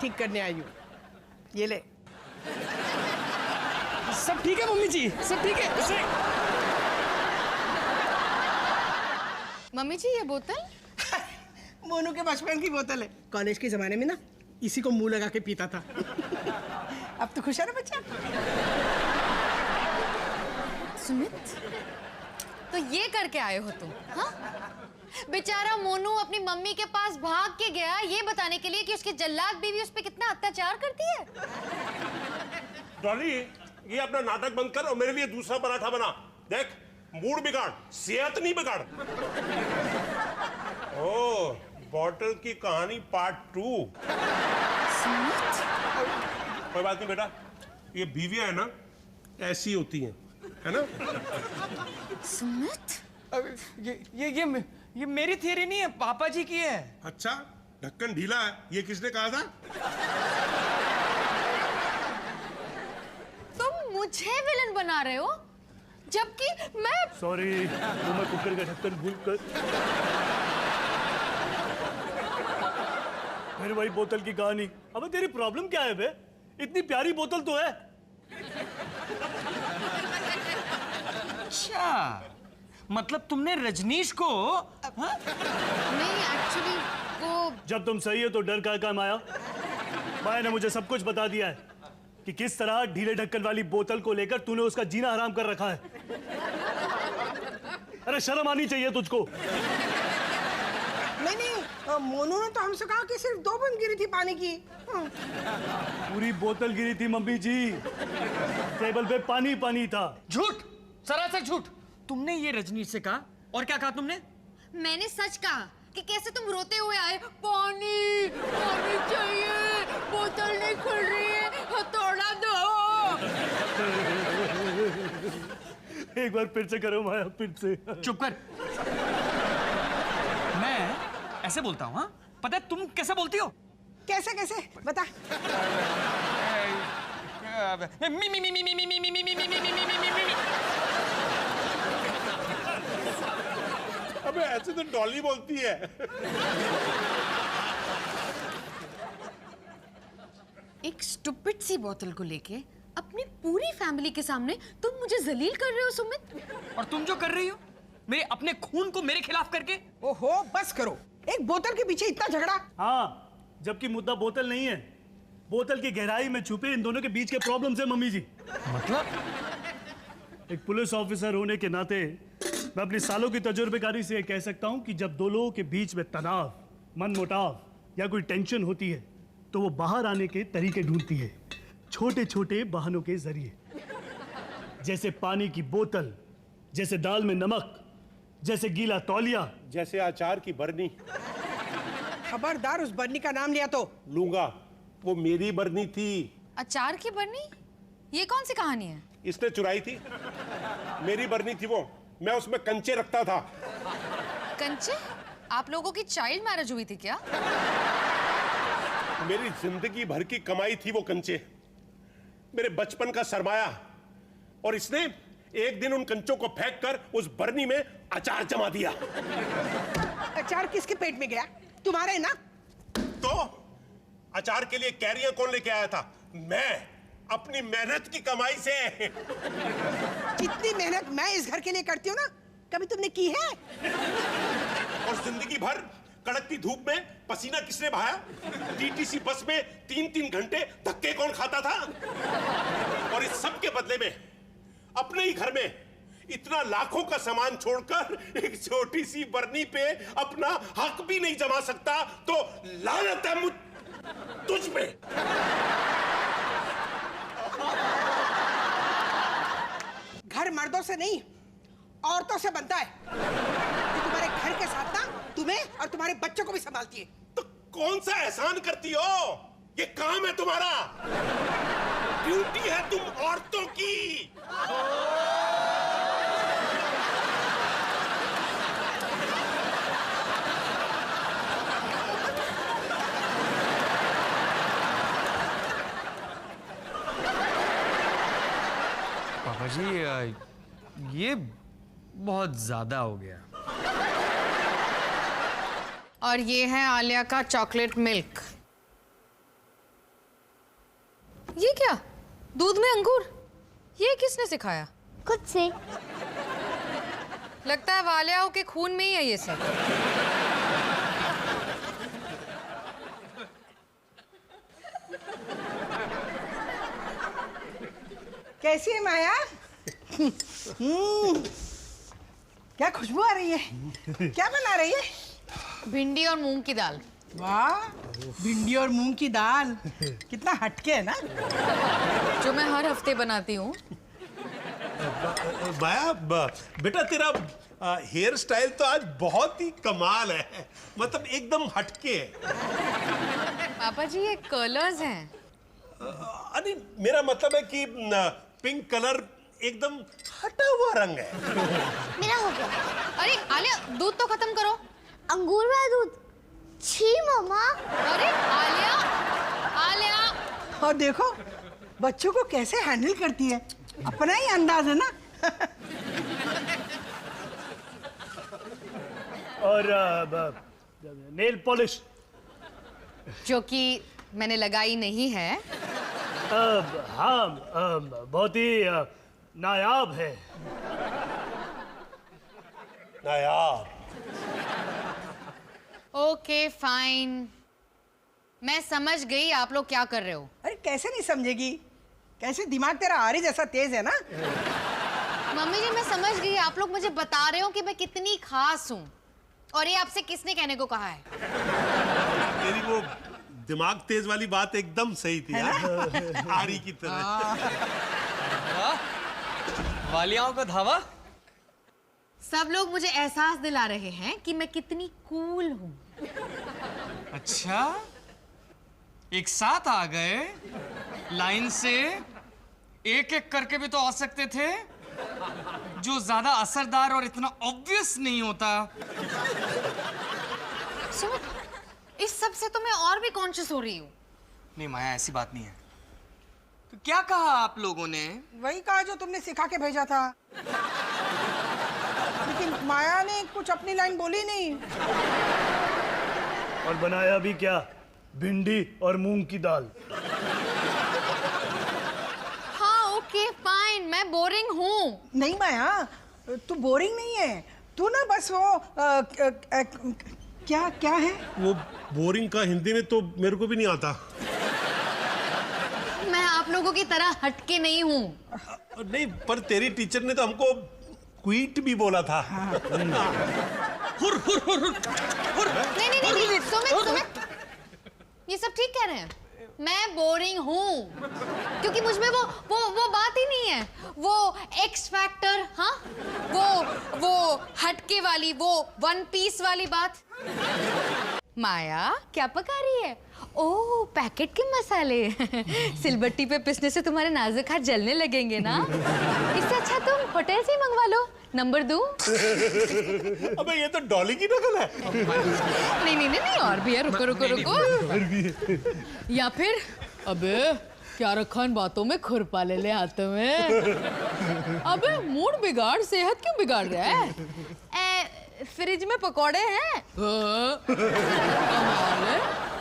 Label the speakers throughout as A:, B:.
A: ठीक करने आई हूँ। ये ले।
B: सब ठीक है मम्मी जी, सब ठीक है।
C: मम्मी जी ये बोतल?
A: मोनू के बचपन की बोतल है। कॉलेज के जमाने में ना इसी को मुंह लगा के पीता था। अब तो खुश है ना बच्चा?
C: सुमित, तो ये करके आए हो तुम? हाँ? बेचारा मोनू अपनी मम्मी के पास भाग के गया ये बताने के लिए कि उसकी जल्लाद बीवी उस पे कितना अत्याचार करती है।
D: डॉली, ये अपना नाटक बंद कर और मेरे लिए दूसरा पराठा बना। देख, मूड बिगाड़, सेहत नहीं बिगाड़। ओह, बॉटल की कहानी पार्ट 2। कोई बात नहीं बेटा, ये बीवियां है ना ऐसी होती हैं, है ना?
C: सुमित,
B: ये मेरी थियरी नहीं है, पापा जी की है।
D: अच्छा, ढक्कन ढीला है, ये किसने कहा था?
C: तुम मुझे विलन बना रहे हो जबकि मैं।
E: सॉरी, तो मैं कुकर का ढक्कन भूल कर। फिर वही बोतल की कहानी। अबे तेरी प्रॉब्लम क्या है बे? इतनी प्यारी बोतल तो है।
B: अच्छा, मतलब तुमने रजनीश को?
C: नहीं, एक्चुअली वो।
E: जब तुम सही हो तो डर का काम आया? माया ने मुझे सब कुछ बता दिया है कि किस तरह ढीले ढक्कन वाली बोतल को लेकर तूने उसका जीना हराम कर रखा है। अरे शर्म आनी चाहिए तुझको।
A: नहीं, मोनू ने तो हमसे कहा कि सिर्फ 2 बूंद गिरी थी पानी की।
E: पूरी बोतल गिरी थी मम्मी जी। टेबल पे पानी पानी था।
B: झूठ, सरासर झूठ। तुमने ये रजनीश से कहा? और क्या कहा तुमने?
C: मैंने सच कहा कि कैसे तुम रोते हुए आए, पानी पानी चाहिए, बोतल नहीं खुल रही है, हथौड़ा दो।
E: एक बार फिर से करो माया, फिर से।
B: चुप कर। मैं ऐसे बोलता हूँ? हाँ, पता है तुम कैसे बोलती हो?
A: कैसे कैसे बता।
B: मी मी मी मी मी मी मी मी मी मी मी मी।
D: अबे ऐसे तो डॉली बोलती है।
C: एक स्टूपिड सी बोतल को लेके अपनी पूरी फैमिली के सामने तुम मुझे जलील कर रहे हो सुमित।
B: और तुम जो कर रही हो मेरे अपने खून को मेरे खिलाफ करके।
A: ओहो, बस करो। एक बोतल के पीछे इतना झगड़ा।
E: हाँ, जबकि मुद्दा बोतल नहीं है, बोतल की गहराई में छुपे इन दोनों के बीच के प्रॉब्लम से मम्मी जी।
B: मतलब
E: एक पुलिस ऑफिसर होने के नाते मैं अपनी सालों की तजुर्बेकारी से कह सकता हूं कि जब 2 लोगों के बीच में तनाव, मनमुटाव या कोई टेंशन होती है तो वो बाहर आने के तरीके ढूंढती है, छोटे छोटे बहानों के जरिए। जैसे पानी की बोतल, जैसे दाल में नमक, जैसे गीला तौलिया,
D: जैसे अचार की बरनी।
A: खबरदार उस बरनी का नाम लिया तो
D: लूंगा, वो मेरी बरनी थी।
C: अचार की बरनी? ये कौन सी कहानी है?
D: इसने चुराई थी, मेरी बरनी थी वो। मैं उसमें कंचे रखता था।
C: कंचे? आप लोगों की चाइल्ड मैरिज हुई थी क्या?
D: मेरी जिंदगी भर की कमाई थी वो कंचे, मेरे बचपन का सरमाया। और इसने एक दिन उन कंचों को फेंक कर उस बरनी में अचार जमा दिया।
A: अचार किसके पेट में गया? तुम्हारे ना।
D: तो अचार के लिए कैरियर कौन लेके आया था? मैं, अपनी मेहनत की कमाई से।
A: जितनी मेहनत मैं इस घर के लिए करती हूँ ना, कभी तुमने की है?
D: और जिंदगी भर कड़कती धूप में पसीना किसने बहाया? टीटीसी बस में 3-3 घंटे धक्के कौन खाता था? और इस सब के बदले में अपने ही घर में इतना लाखों का सामान छोड़कर एक छोटी सी बरनी पे अपना हक भी नहीं जमा सकता, तो लानत है तुझ पे।
A: घर मर्दों से नहीं, औरतों से बनता है। कि तुम्हारे घर के साथ ना तुम्हें और तुम्हारे बच्चों को भी संभालती है।
D: तो कौन सा एहसान करती हो? ये काम है तुम्हारा, ड्यूटी है तुम औरतों की।
B: पापा जी ये बहुत ज्यादा हो गया।
C: और ये है आलिया का चॉकलेट मिल्क। ये क्या? दूध में अंगूर? ये किसने सिखाया?
F: खुद से।
C: लगता है वालियाओं के खून में ही है ये सब।
A: कैसी है माया? क्या खुशबू आ रही है? क्या बना रही है?
C: भिंडी और मूंग की दाल।
A: वाह, भिंडी और मूंग की दाल, कितना हटके है ना।
C: जो मैं हर हफ्ते बनाती हूँ।
D: माया, बेटा तेरा हेयर स्टाइल तो आज बहुत ही कमाल है, मतलब एकदम हटके है।
C: पापा जी ये कलर्स हैं।
D: अरे मेरा मतलब है कि पिंक कलर एकदम हटा हुआ रंग है।
F: मेरा हो गया।
C: अरे आलिया दूध तो खत्म करो।
F: अंगूर वाला दूध। छी मम्मा।
C: अरे आलिया, आलिया।
A: और देखो बच्चों को कैसे हैंडल करती है, अपना ही अंदाज है ना।
E: और नेल पॉलिश
C: जो कि मैंने लगाई नहीं है।
E: हाँ, बहुत ही नायाब है।
D: नायाब।
C: ओके फाइन, मैं समझ गई आप लोग क्या कर रहे हो।
A: अरे कैसे नहीं समझेगी, कैसे दिमाग तेरा आरी जैसा तेज है ना।
C: मम्मी जी मैं समझ गई, आप लोग मुझे बता रहे हो कि मैं कितनी खास हूँ। और ये आपसे किसने कहने को कहा है?
D: तेरी वो दिमाग तेज वाली बात एकदम सही थी यार, आरी की तरह।
B: वालियाओं का धावा।
C: सब लोग मुझे एहसास दिला रहे हैं कि मैं कितनी कूल हूँ।
B: अच्छा, एक साथ आ गए, लाइन से एक एक करके भी तो आ सकते थे, जो ज्यादा असरदार और इतना ऑब्वियस नहीं होता।
C: सुनो, इस सब से तो मैं और भी कॉन्शियस हो रही हूँ।
B: नहीं माया, ऐसी बात नहीं है। तो क्या कहा आप लोगों ने?
A: वही कहा जो तुमने सिखा के भेजा था, लेकिन माया ने कुछ अपनी लाइन बोली नहीं।
E: और बनाया भी क्या? भिंडी और मूंग की दाल।
C: हाँ ओके फाइन, मैं बोरिंग हूँ।
A: नहीं माया, तू बोरिंग नहीं है, तू ना बस वो क्या क्या है
D: वो बोरिंग का हिंदी में तो मेरे को भी नहीं आता।
C: मैं आप लोगों की तरह हटके नहीं हूँ।
D: नहीं, पर तेरी टीचर ने तो हमको क्वीट भी बोला था।
B: हुर हुर हुर हुर हुर।
C: नहीं नहीं नहीं, नहीं सुमित सुमित, ये सब ठीक कह रहे हैं। मैं बोरिंग हूँ क्योंकि मुझमें वो बात ही नहीं है, वो एक्स फैक्टर। हाँ, वो हटके वाली, वो वन पीस वाली बात। माया क्या पका रही है? ओह पैकेट के मसाले। सिलबट्टी पे पिसने से तुम्हारे नाजुक हाथ जलने लगेंगे ना। इससे अच्छा तुम होटल से ही मंगवा लो, नंबर दूं?
D: अबे ये तो डॉली की नकल है।
C: नहीं नहीं नहीं, और भी है, रुको रुको रुको। या फिर अबे क्या रखा इन बातों में, खुरपा ले ले हाथों में। अबे मूड बिगाड़, सेहत क्यों बिगाड़ रहा है? फ्रिज में पकौड़े हैं। कमाल है,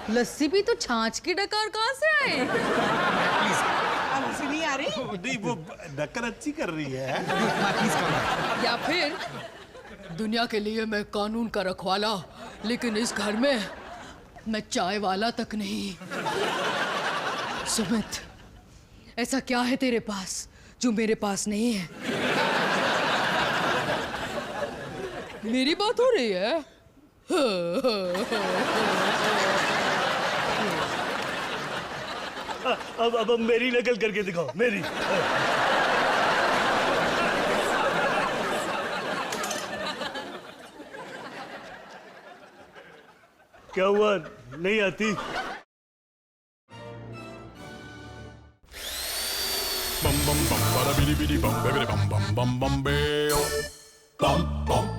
C: लस्सी भी तो छाछ की डकार कहाँ से आए?
A: अब हंसी नहीं आ रही?
D: नहीं, वो डक्कर अच्छी कर रही है।
C: या फिर दुनिया के लिए मैं कानून का रखवाला, लेकिन इस घर में मैं चाय वाला तक नहीं। सुमित, ऐसा क्या है तेरे पास जो मेरे पास नहीं है? मेरी बात हो रही है?
E: अब मेरी नकल करके दिखाओ, मेरी। क्या हुआ, नहीं आती?
G: bum bum bum bada bidi bidi bum bidi bum bum bum bum bam bum